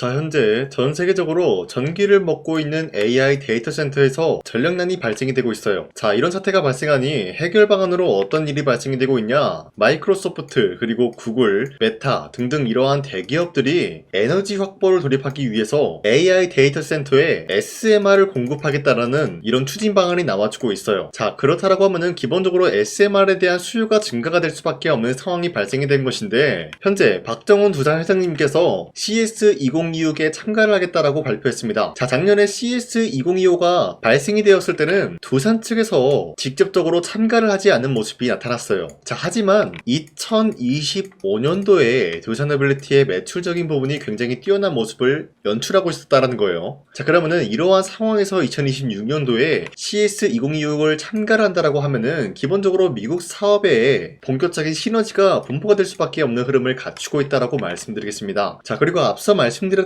자, 현재 전 세계적으로 전기를 먹고 있는 AI 데이터 센터에서 전력난이 발생이 되고 있어요. 자, 이런 사태가 발생하니 해결 방안으로 어떤 일이 발생이 되고 있냐? 마이크로소프트, 그리고 구글, 메타 등등 이러한 대기업들이 에너지 확보를 돌입하기 위해서 AI 데이터 센터에 SMR을 공급하겠다라는 이런 추진 방안이 나와주고 있어요. 자, 그렇다라고 하면은 기본적으로 SMR에 대한 수요가 증가가 될 수밖에 없는 상황이 발생이 된 것인데, 현재 박정훈 두산 회장님께서 CS2025에 참가를 하겠다라고 발표했습니다. 자, 작년에 CS2025가 발생이 되었을 때는 두산 측에서 직접적으로 참가를 하지 않는 모습이 나타났어요. 자, 하지만 2025년도에 두산에빌리티의 매출적인 부분이 굉장히 뛰어난 모습을 연출하고 있었다는 거예요. 자, 그러면은 이러한 상황에서 2026년도에 CS2026을 참가를 한다라고 하면은 기본적으로 미국 사업에 본격적인 시너지가 분포가 될 수밖에 없는 흐름을 갖추고 있다라고 말씀드리겠습니다. 자, 그리고 앞서 말씀드렸다시피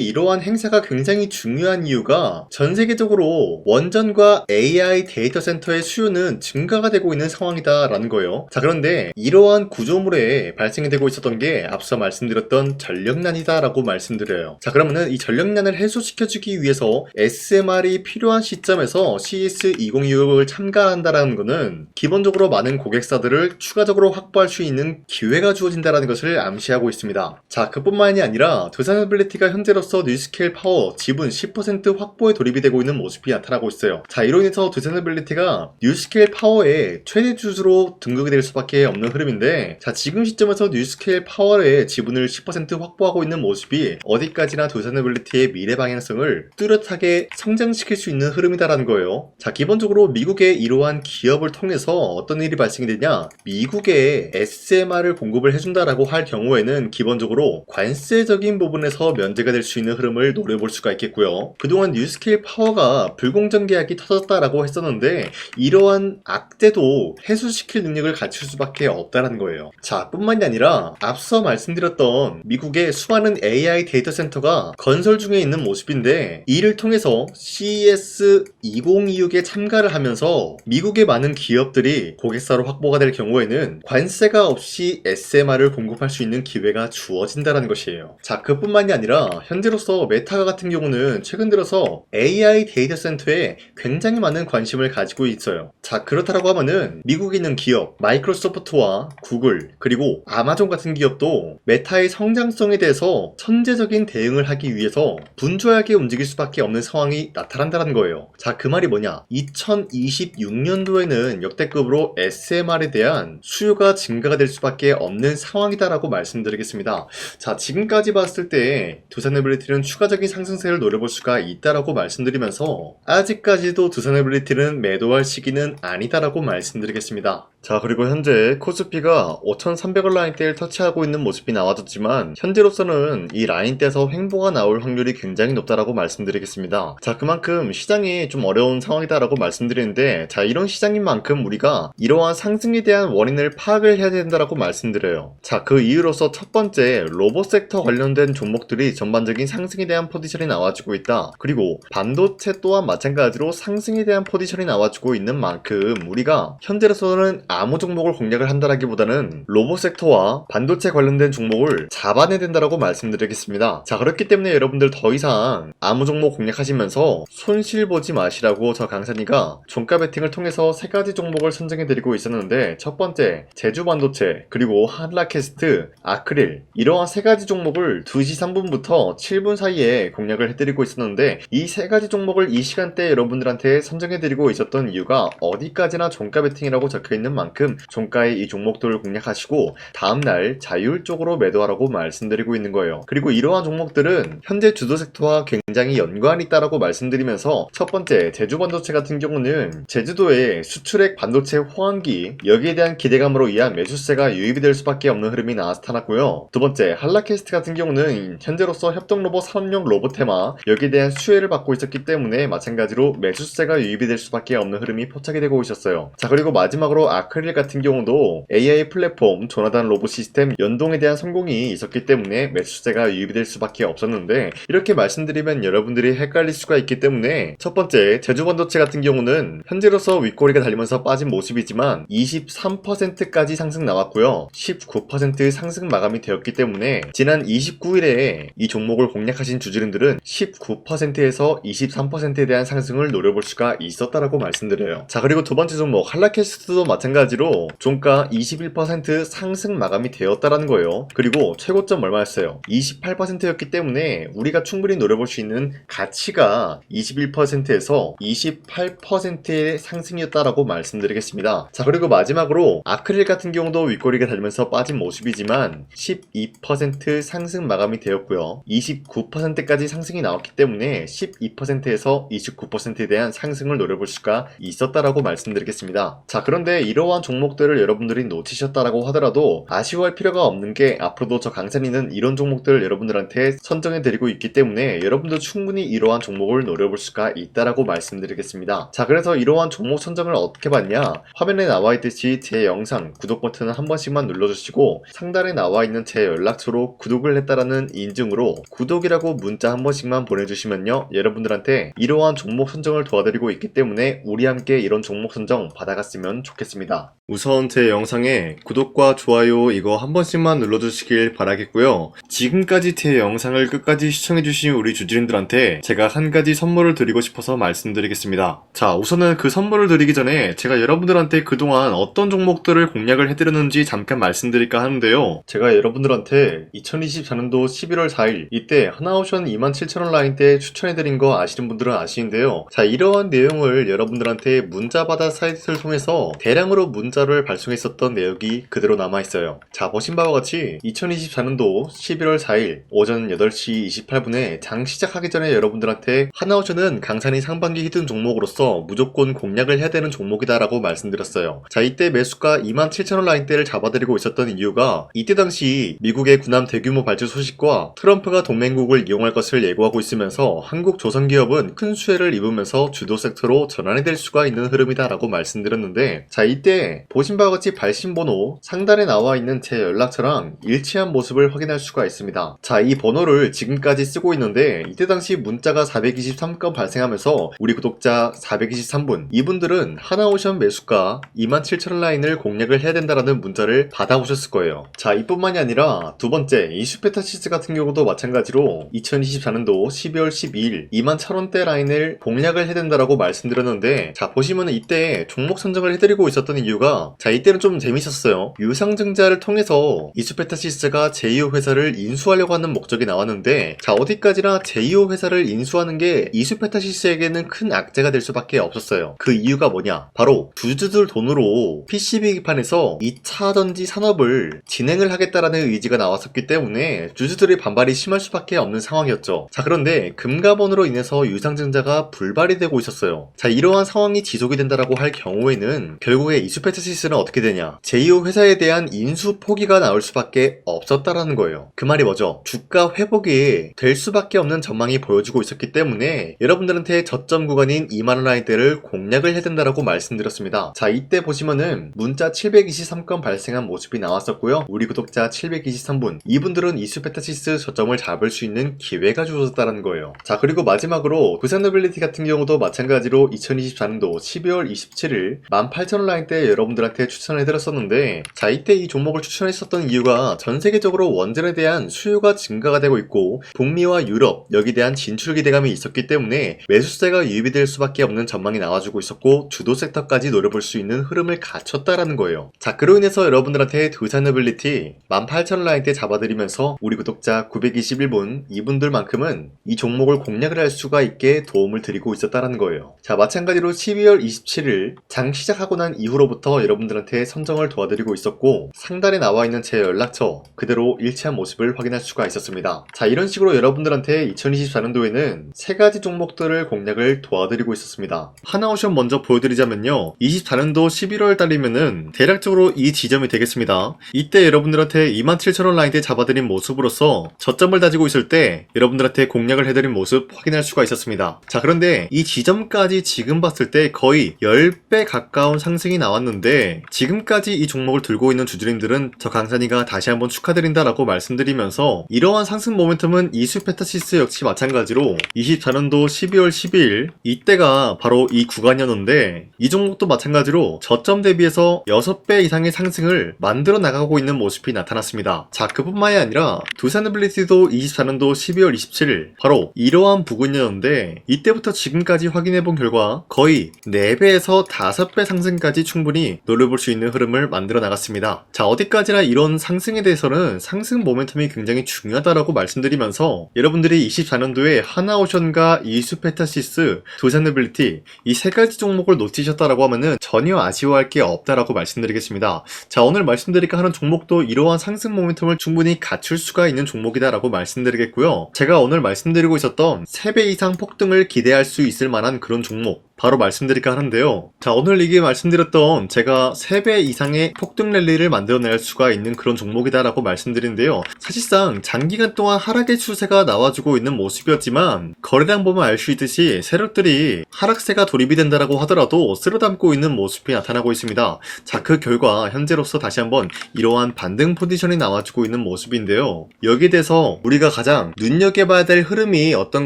이러한 행사가 굉장히 중요한 이유가 전 세계적으로 원전과 AI 데이터 센터의 수요는 증가가 되고 있는 상황이다라는 거예요. 자, 그런데 이러한 구조물에 발생이 되고 있었던 게 앞서 말씀드렸던 전력난이다라고 말씀드려요. 자, 그러면은 이 전력난을 해소시켜주기 위해서 SMR이 필요한 시점에서 CS2026을 참가한다라는 거는 기본적으로 많은 고객사들을 추가적으로 확보할 수 있는 기회가 주어진다는 것을 암시하고 있습니다. 자, 그뿐만이 아니라 두산에빌리티가 현재로서 뉴스케일 파워 지분 10% 확보에 돌입이 되고 있는 모습이 나타나고 있어요. 자, 이로 인해서 두산에빌리티가 뉴스케일 파워의 최대 주주로 등극이 될 수밖에 없는 흐름인데, 자, 지금 시점에서 뉴스케일 파워의 지분을 10% 확보하고 있는 모습이 어디까지나 두산에빌리티의 미래 방향성을 뚜렷하게 성장시킬 수 있는 흐름이다라는 거예요. 자, 기본적으로 미국의 이러한 기업을 통해서 어떤 일이 발생이 되냐, 미국에 SMR을 공급을 해준다라고 할 경우에는 기본적으로 관세적인 부분에서 면제가 될 수 있는 흐름을 노려볼 수가 있겠고요. 그동안 뉴스케일 파워가 불공정 계약이 터졌다라고 했었는데 이러한 악재도 해소시킬 능력을 갖출 수밖에 없다는 거예요. 자, 뿐만이 아니라 앞서 말씀드렸던 미국의 수많은 AI 데이터 센터가 건설 중에 있는 모습인데, 이를 통해서 CES2026에 참가를 하면서 미국의 많은 기업들이 고객사로 확보가 될 경우에는 관세가 없이 SMR을 공급할 수 있는 기회가 주어진다는 것이에요. 자, 그뿐만이 아니라 현재로서 메타 같은 경우는 최근 들어서 AI 데이터 센터에 굉장히 많은 관심을 가지고 있어요. 자, 그렇다라고 하면은 미국에 있는 기업 마이크로소프트와 구글, 그리고 아마존 같은 기업도 메타의 성장성에 대해서 선제적인 대응을 하기 위해서 분주하게 움직일 수밖에 없는 상황이 나타난다는 거예요. 자, 그 말이 뭐냐, 2026년도에는 역대급으로 SMR에 대한 수요가 증가가 될 수밖에 없는 상황이다라고 말씀드리겠습니다. 자, 지금까지 봤을 때 두산에빌리티는 추가적인 상승세를 노려볼 수가 있다라고 말씀드리면서 아직까지도 두산에빌리티는 매도할 시기는 아니다라고 말씀드리겠습니다. 자, 그리고 현재 코스피가 5300원 라인대를 터치하고 있는 모습이 나와졌지만 현재로서는 이 라인대에서 횡보가 나올 확률이 굉장히 높다라고 말씀드리겠습니다. 자, 그만큼 시장이 좀 어려운 상황이다라고 말씀드리는데, 자, 이런 시장인 만큼 우리가 이러한 상승에 대한 원인을 파악을 해야 된다라고 말씀드려요. 자, 그 이유로서 첫 번째, 로봇 섹터 관련된 종목들이 전반적인 상승에 대한 포지션이 나와주고 있다. 그리고 반도체 또한 마찬가지로 상승에 대한 포지션이 나와주고 있는 만큼 우리가 현재로서는 아무 종목을 공략을 한다라기보다는 로봇 섹터와 반도체 관련된 종목을 잡아내야 된다라고 말씀드리겠습니다. 자, 그렇기 때문에 여러분들 더 이상 아무 종목 공략하시면서 손실 보지 마시라고 저 강산이가 종가 베팅을 통해서 세 가지 종목을 선정해드리고 있었는데, 첫 번째 제주반도체, 그리고 한라캐스트, 아크릴, 이러한 세 가지 종목을 2시 3분부터 7분 사이에 공략을 해드리고 있었는데, 이 세 가지 종목을 이 시간대에 여러분들한테 선정해드리고 있었던 이유가 어디까지나 종가 베팅이라고 적혀있는 만큼 종가의 이 종목들을 공략하시고 다음날 자율적으로 매도하라고 말씀드리고 있는 거예요. 그리고 이러한 종목들은 현재 주도 섹터와 굉장히 연관이 있다라고 말씀드리면서, 첫 번째 제주반도체 같은 경우는 제주도의 수출액 반도체 호황기, 여기에 대한 기대감으로 인한 매수세가 유입이 될 수밖에 없는 흐름이 나타났고요. 두 번째 한라캐스트 같은 경우는 현재로서 협동로봇 산업용 로봇 테마, 여기에 대한 수혜를 받고 있었기 때문에 마찬가지로 매수세가 유입이 될 수밖에 없는 흐름이 포착이 되고 있었어요. 자, 그리고 마지막으로 아크릴 같은 경우도 AI 플랫폼 조나단 로봇 시스템 연동에 대한 성공이 있었기 때문에 매수세가 유입이 될 수밖에 없었는데, 이렇게 말씀드리면 여러분들이 헷갈릴 수가 있기 때문에 첫 번째, 제주반도체 같은 경우는 현재로서 윗꼬리가 달리면서 빠진 모습이지만 23%까지 상승 나왔고요. 19% 상승 마감이 되었기 때문에 지난 29일에 이 종목을 공략하신 주주님들은 19%에서 23%에 대한 상승을 노려볼 수가 있었다라고 말씀드려요. 자, 그리고 두 번째 종목 한라캐스트도 마찬가지로 종가 21% 상승 마감이 되었다라는 거예요. 그리고 최고점 얼마였어요? 28%였기 때문에 우리가 충분히 노려볼 수 있는 가치가 21%에서 28%의 상승이었다라고 말씀드리겠습니다. 자, 그리고 마지막으로 아크릴 같은 경우도 윗꼬리가 달리면서 빠진 모습이지만 12% 상승 마감이 되었고요. 29%까지 상승이 나왔기 때문에 12%에서 29%에 대한 상승을 노려볼 수가 있었다라고 말씀드리겠습니다. 자, 그런데 이러한 종목들을 여러분들이 놓치셨다라고 하더라도 아쉬워할 필요가 없는 게, 앞으로도 저 강산이는 이런 종목들을 여러분들한테 선정해 드리고 있기 때문에 여러분도 충분히 이러한 종목을 노려볼 수가 있다라고 말씀드리겠습니다. 자, 그래서 이러한 종목 선정을 어떻게 받냐? 화면에 나와 있듯이 제 영상 구독 버튼을 한 번씩만 눌러주시고 상단에 나와 있는 제 연락처로 구독을 했다라는 인증으로 구독이라고 문자 한 번씩만 보내주시면요, 여러분들한테 이러한 종목 선정을 도와드리고 있기 때문에 우리 함께 이런 종목 선정 받아갔으면 좋겠습니다. 우선 제 영상에 구독과 좋아요 이거 한 번씩만 눌러주시길 바라겠고요. 지금까지 제 영상을 끝까지 시청해주신 우리 주주님들한테 제가 한 가지 선물을 드리고 싶어서 말씀드리겠습니다. 자, 우선은 그 선물을 드리기 전에 제가 여러분들한테 그동안 어떤 종목들을 공략을 해드렸는지 잠깐 말씀드릴까 하는데요. 제가 여러분들한테 2024년도 11월 4일 이때 하나오션 27,000원 라인 때 추천해드린 거 아시는 분들은 아시는데요. 자, 이러한 내용을 여러분들한테 문자받아 사이트를 통해서 대량으로 문자를 발송했었던 내역이 그대로 남아있어요. 자, 보신 바와 같이 2024년도 11월 4일 오전 8시 28분에 장 시작하기 전에 여러분들한테 하나오션은 강산이 상반기 히든 종목으로서 무조건 공략을 해야 되는 종목이다 라고 말씀드렸어요. 자, 이때 매수가 27,000원 라인대를 잡아드리고 있었던 이유가 이때 당시 미국의 군함 대규모 발주 소식과 트럼프가 동맹국을 이용할 것을 예고하고 있으면서 한국 조선기업은 큰 수혜를 입으면서 주도 섹터로 전환이 될 수가 있는 흐름이다 라고 말씀드렸는데, 자, 이때 보신 바와 같이 발신번호 상단에 나와 있는 제 연락처랑 일치한 모습을 확인할 수가 있습니다. 자, 이 번호를 지금까지 쓰고 있는데 이때 당시 문자가 423건 발생하면서 우리 구독자 423분, 이분들은 하나오션 매수가 27,000원 라인을 공략을 해야 된다라는 문자를 받아오셨을 거예요. 자, 이뿐만이 아니라 두 번째 이슈페타시스 같은 경우도 마찬가지로 2024년도 12월 12일 21,000원대 라인을 공략을 해야 된다라고 말씀드렸는데, 자, 보시면은 이때 종목 선정을 해드리고 있었던 이유가, 자, 이때는 좀 재밌었어요. 유상증자를 통해서 이슈페타시스가 제2호 회사를 인수하려고 하는 목적이 나왔는데, 자, 어디까지나 제2호 회사를 인수하는 게 이슈페타시스에게는 큰 악재가 될 수밖에 없었어요. 그 이유가 뭐냐? 바로 주주들 돈으로 PCB판에서 2차 전지 산업을 진행을 하겠다라는 의지가 나왔었기 때문에 주주들의 반발이 심할 수밖에 없는 상황이었죠. 자, 그런데 금가번으로 인해서 유상증자가 불발이 되고 있었어요. 자, 이러한 상황이 지속이 된다라고 할 경우에는 결국에 이슈페타시스는 어떻게 되냐? 제2호 회사에 대한 인수 포기가 나올 수밖에 없었다라는 거예요. 그 말이 뭐죠? 주가 회복이 될 수밖에 없는 전망이 보여지고 있었기 때문에 여러분들한테 저점 구간인 2만원 라인대를 공략을 해야 된다라고 말씀드렸습니다. 자, 이때 보시면은 문자 723건 발생한 모습이 나왔었고요. 우리 구독자 723분, 이분들은 이슈페타시스 저점을 잡을 수 있는 기회가 주어졌다는 거예요. 자, 그리고 마지막으로 부산노빌리티 같은 경우도 마찬가지로 2024년도 12월 27일 18,000원 라인대 여러분들한테 추천해드렸었는데, 자, 이때 이 종목을 추천했었던 이유가 전 세계적으로 원전에 대한 수요가 증가가 되고 있고 북미와 유럽 여기에 대한 진출 기대감이 있었기 때문에 매수세가 유입이 될 수밖에 없는 전망이 나와주고 있었고 주도 섹터까지 노려볼 수 있는 흐름을 갖췄다라는 거예요. 자, 그로 인해서 여러분들한테 두산노빌리티 18,000원 라인대 잡아드리면서 우리 구독자 921분, 이분들만큼은 이 종목을 공략을 할 수가 있게 도움을 드리고 있었다라는 거예요. 자, 마찬가지로 12월 27일 장 시작하고 난 이후로부터 여러분들한테 선정을 도와드리고 있었고 상단에 나와 있는 제 연락처 그대로 일치한 모습을 확인할 수가 있었습니다. 자, 이런 식으로 여러분들한테 2024년도에는 세 가지 종목들을 공략을 도와드리고 있었습니다. 하나오션 먼저 보여드리자면요, 24년도 11월 달이면은 대략적으로 이 지점이 되겠습니다. 이때 여러분들한테 27,000원 라인대 잡아드린 모습으로서 저점을 다지고 있을 때 여러분들한테 공략을 해드린 모습 확인할 수가 있었습니다. 자, 그런데 이 지점까지 지금 봤을 때 거의 10배 가까운 상승이 나와 나왔는데 지금까지 이 종목을 들고 있는 주주님들은 저 강산이가 다시 한번 축하드린다라고 말씀드리면서 이러한 상승 모멘텀은 이수페타시스 역시 마찬가지로 24년도 12월 12일 이때가 바로 이 구간이었는데 이 종목도 마찬가지로 저점 대비해서 6배 이상의 상승을 만들어 나가고 있는 모습이 나타났습니다. 자, 그뿐만이 아니라 두산에빌리티도 24년도 12월 27일 바로 이러한 부근이었는데 이때부터 지금까지 확인해본 결과 거의 4배에서 5배 상승까지 충분히 노려볼 수 있는 흐름을 만들어 나갔습니다. 자, 어디까지나 이런 상승에 대해서는 상승 모멘텀이 굉장히 중요하다라고 말씀드리면서 여러분들이 24년도에 하나오션과 이수페타시스, 두산에빌리티 이 세 가지 종목을 놓치셨다라고 하면은 전혀 아쉬워할 게 없다라고 말씀드리겠습니다. 자, 오늘 말씀드릴까 하는 종목도 이러한 상승 모멘텀을 충분히 갖출 수가 있는 종목이다라고 말씀드리겠고요. 제가 오늘 말씀드리고 있었던 3배 이상 폭등을 기대할 수 있을 만한 그런 종목 바로 말씀드릴까 하는데요. 자, 오늘 이게 말씀드렸던 제가 3배 이상의 폭등 랠리를 만들어낼 수가 있는 그런 종목이다라고 말씀드린데요. 사실상 장기간 동안 하락의 추세가 나와주고 있는 모습이었지만 거래량 보면 알 수 있듯이 세력들이 하락세가 돌입이 된다라고 하더라도 쓸어담고 있는 모습이 나타나고 있습니다. 자, 그 결과 현재로서 다시 한번 이러한 반등 포지션이 나와주고 있는 모습인데요. 여기에 대해서 우리가 가장 눈여겨봐야 될 흐름이 어떤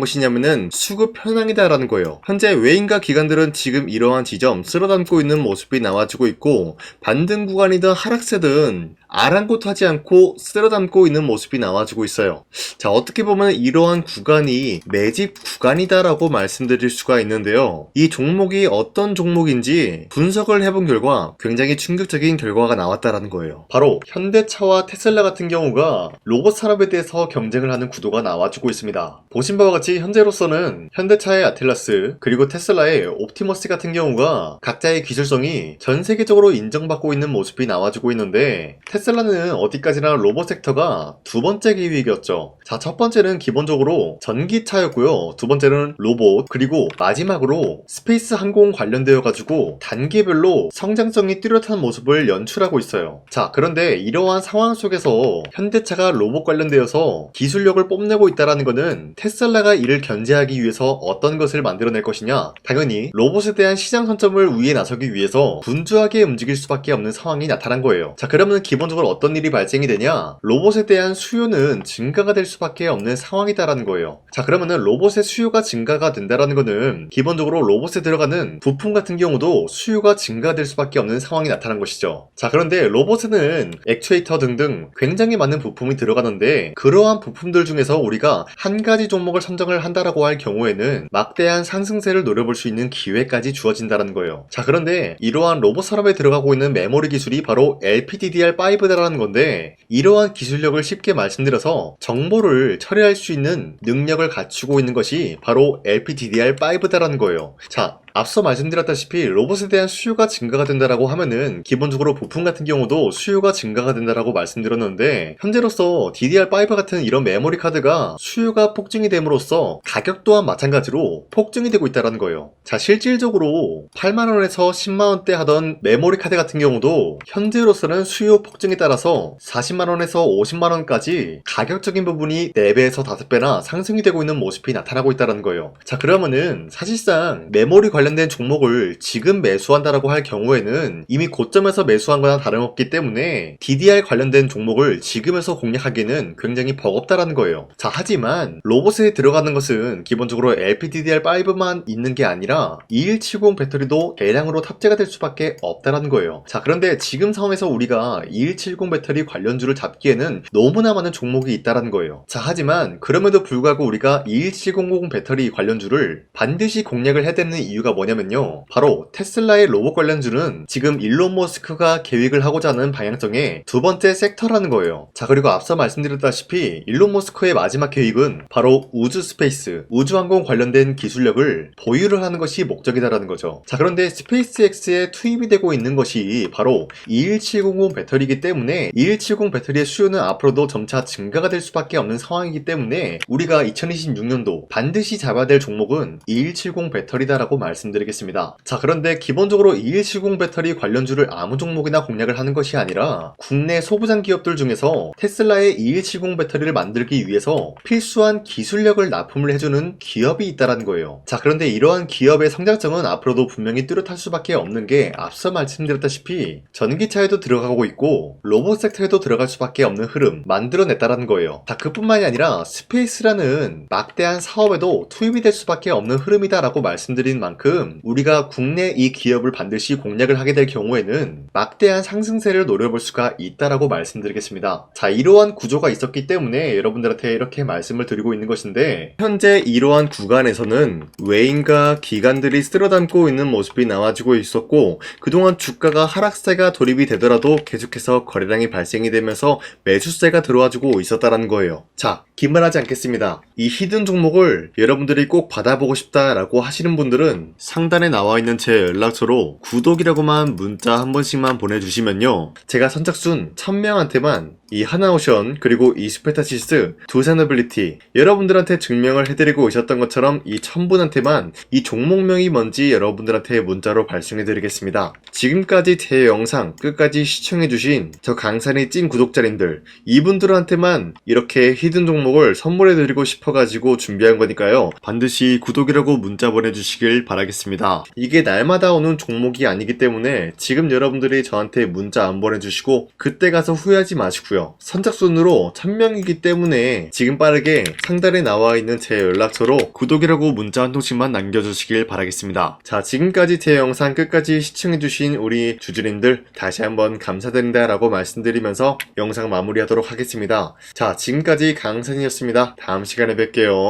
것이냐면은 수급 현황이다라는 거예요. 현재 외인과 기관들은 지금 이러한 지점 쓸어담고 있는 모습이 나와주고 있고 반등 구간이든 하락세든 아랑곳하지 않고 쓸어담고 있는 모습이 나와주고 있어요. 자, 어떻게 보면 이러한 구간이 매집 구간이다라고 말씀드릴 수가 있는데요. 이 종목이 어떤 종목인지 분석을 해본 결과 굉장히 충격적인 결과가 나왔다라는 거예요. 바로 현대차와 테슬라 같은 경우가 로봇 산업에 대해서 경쟁을 하는 구도가 나와주고 있습니다. 보신 바와 같이 현재로서는 현대차의 아틀라스 그리고 테슬라의 옵티머스 같은 경우가 각자의 기술성이 전 세계적으로 인정받고 있는 모습이 나와주고 있는데 테슬라는 어디까지나 로봇 섹터가 두 번째 기획이었죠. 자, 첫 번째는 기본적으로 전기차였고요. 두 번째는 로봇, 그리고 마지막으로 스페이스 항공 관련되어 가지고 단계별로 성장성이 뚜렷한 모습을 연출하고 있어요. 자, 그런데 이러한 상황 속에서 현대차가 로봇 관련되어서 기술력을 뽐내고 있다는 것은 테슬라가 이를 견제하기 위해서 어떤 것을 만들어낼 것이냐? 당연히 로봇에 대한 시장 선점을 위해 나서기 위해서 분주하게 움직일 수밖에 없는 상황이 나타난 거예요. 자, 그러면 기본적으로 어떤 일이 발생이 되냐? 로봇에 대한 수요는 증가가 될 수밖에 없는 상황이다라는 거예요. 자, 그러면은 로봇의 수요가 증가가 된다라는 거는 기본적으로 로봇에 들어가는 부품 같은 경우도 수요가 증가될 수밖에 없는 상황이 나타난 것이죠. 자, 그런데 로봇에는 액추에이터 등등 굉장히 많은 부품이 들어가는데 그러한 부품들 중에서 우리가 한 가지 종목을 선정을 한다라고 할 경우에는 막대한 상승세를 노려볼 수 있는 기회까지 주어진다는 거예요. 자, 그런데 이러한 로봇 산업에 들어가고 있는 메모리 기술이 바로 LPDDR5다라는 건데 이러한 기술력을 쉽게 말씀드려서 정보를 처리할 수 있는 능력을 갖추고 있는 것이 바로 LPDDR5다라는 거예요. 자, 앞서 말씀드렸다시피 로봇에 대한 수요가 증가가 된다라고 하면은 기본적으로 부품 같은 경우도 수요가 증가가 된다라고 말씀드렸는데 현재로서 DDR5 같은 이런 메모리 카드가 수요가 폭증이 됨으로써 가격 또한 마찬가지로 폭증이 되고 있다는 거예요. 자, 실질적으로 8만원에서 10만원대 하던 메모리 카드 같은 경우도 현재로서는 수요 폭증에 따라서 40만원에서 50만원까지 가격적인 부분이 4배에서 5배나 상승이 되고 있는 모습이 나타나고 있다는 거예요. 자, 그러면은 사실상 메모리 관련된 종목을 지금 매수한다라고 할 경우에는 이미 고점에서 매수한 거나 다름없기 때문에 DDR 관련된 종목을 지금에서 공략하기는 굉장히 버겁다라는 거예요. 자, 하지만 로봇에 들어가는 것은 기본적으로 LPDDR5만 있는 게 아니라 2170 배터리도 대량으로 탑재가 될 수밖에 없다라는 거예요. 자, 그런데 지금 상황에서 우리가 2170 배터리 관련주를 잡기에는 너무나 많은 종목이 있다라는 거예요. 자, 하지만 그럼에도 불구하고 우리가 2170 배터리 관련주를 반드시 공략을 해야 되는 이유가 뭐냐면요, 바로 테슬라의 로봇 관련주는 지금 일론 머스크가 계획을 하고자 하는 방향성의 두 번째 섹터라는 거예요. 자, 그리고 앞서 말씀드렸다시피 일론 머스크의 마지막 계획은 바로 우주 스페이스, 우주항공 관련된 기술력을 보유를 하는 것이 목적이다라는 거죠. 자, 그런데 스페이스X에 투입이 되고 있는 것이 바로 21700 배터리이기 때문에 2170 배터리의 수요는 앞으로도 점차 증가가 될 수밖에 없는 상황이기 때문에 우리가 2026년도 반드시 잡아야 될 종목은 2170 배터리다라고 말씀드리겠습니다. 자, 그런데 기본적으로 2170 배터리 관련주를 아무 종목이나 공략을 하는 것이 아니라 국내 소부장 기업들 중에서 테슬라의 2170 배터리를 만들기 위해서 필수한 기술력을 납품을 해주는 기업이 있다는 거예요. 자, 그런데 이러한 기업의 성장성은 앞으로도 분명히 뚜렷할 수밖에 없는 게 앞서 말씀드렸다시피 전기차에도 들어가고 있고 로봇 섹터에도 들어갈 수밖에 없는 흐름 만들어냈다는 거예요. 자, 그뿐만이 아니라 스페이스라는 막대한 사업에도 투입이 될 수밖에 없는 흐름이다라고 말씀드린 만큼 우리가 국내 이 기업을 반드시 공략을 하게 될 경우에는 막대한 상승세를 노려볼 수가 있다라고 말씀드리겠습니다. 자, 이러한 구조가 있었기 때문에 여러분들한테 이렇게 말씀을 드리고 있는 것인데, 현재 이러한 구간에서는 외인과 기관들이 쓸어담고 있는 모습이 나와지고 있었고, 그동안 주가가 하락세가 돌입이 되더라도 계속해서 거래량이 발생이 되면서 매수세가 들어와주고 있었다는 거예요. 자, 긴말하지 않겠습니다. 이 히든 종목을 여러분들이 꼭 받아보고 싶다라고 하시는 분들은 상단에 나와 있는 제 연락처로 구독이라고만 문자 한 번씩만 보내주시면요, 제가 선착순 1000명한테만 이 하나오션 그리고 이 스페타시스 두산어빌리티 여러분들한테 증명을 해드리고 있었던 것처럼 이 1000분한테만 이 종목명이 뭔지 여러분들한테 문자로 발송해드리겠습니다. 지금까지 제 영상 끝까지 시청해주신 저 강산이 찐 구독자님들, 이분들한테만 이렇게 히든 종목을 선물해드리고 싶어가지고 준비한 거니까요, 반드시 구독이라고 문자 보내주시길 바라겠습니다. 이게 날마다 오는 종목이 아니기 때문에 지금 여러분들이 저한테 문자 안 보내주시고 그때 가서 후회하지 마시고요, 선착순으로 1000명이기 때문에 지금 빠르게 상단에 나와 있는 제 연락처로 구독이라고 문자 한 통씩만 남겨주시길 바라겠습니다. 자, 지금까지 제 영상 끝까지 시청해주신 우리 주주님들 다시 한번 감사드린다 라고 말씀드리면서 영상 마무리하도록 하겠습니다. 자, 지금까지 강산이었습니다. 다음 시간에 뵐게요.